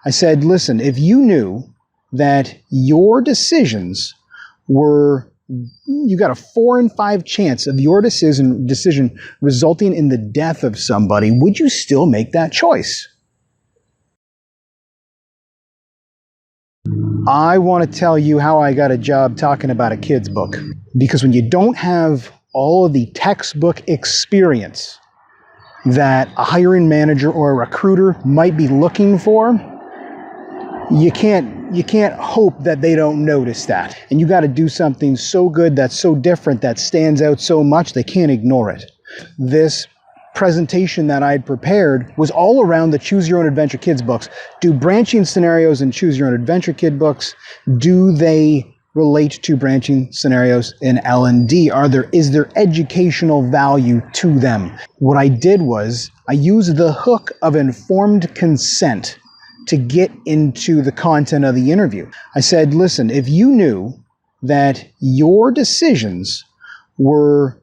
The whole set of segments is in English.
I said, listen, if you knew that your decisions were, you got a 4 in 5 chance of your decision resulting in the death of somebody, would you still make that choice? I want to tell you how I got a job talking about a kid's book. Because when you don't have all of the textbook experience that a hiring manager or a recruiter might be looking for, you can't hope that they don't notice that. And you got to do something so good, that's so different, that stands out so much they can't ignore it. This presentation that I'd prepared was all around the Choose Your Own Adventure kids books. Do branching scenarios in Choose Your Own Adventure kid books, do they relate to branching scenarios in L&D? Is there educational value to them? What I did was I used the hook of informed consent to get into the content of the interview. I said, listen, if you knew that your decisions were,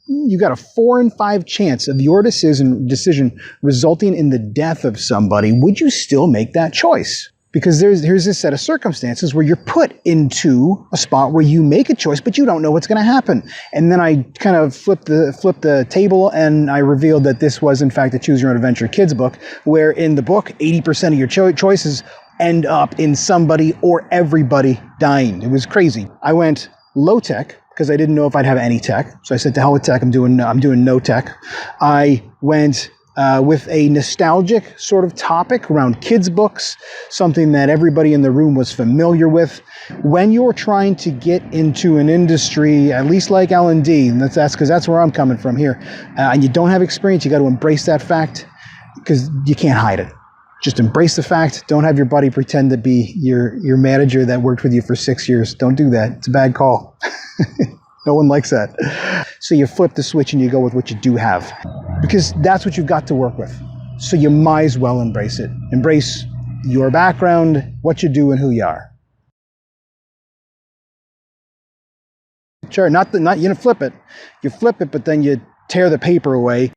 you got a 4 in 5 chance of your decision resulting in the death of somebody, would you still make that choice? Because here's this set of circumstances where you're put into a spot where you make a choice, but you don't know what's going to happen. And then I kind of flipped the table, and I revealed that this was, in fact, a Choose Your Own Adventure kids book, where in the book, 80% of your choices end up in somebody or everybody dying. It was crazy. I went low tech, because I didn't know if I'd have any tech. So I said, to hell with tech, I'm doing no tech. I went with a nostalgic sort of topic around kids' books, something that everybody in the room was familiar with. When you're trying to get into an industry, at least like L&D, and that's because that's where I'm coming from here, and you don't have experience, you got to embrace that fact, because you can't hide it. Just embrace the fact. Don't have your buddy pretend to be your manager that worked with you for 6 years. Don't do that. It's a bad call. No one likes that. So you flip the switch and you go with what you do have, because that's what you've got to work with. So you might as well embrace it. Embrace your background, what you do, and who you are. Sure, not you don't flip it. You flip it, but then you tear the paper away.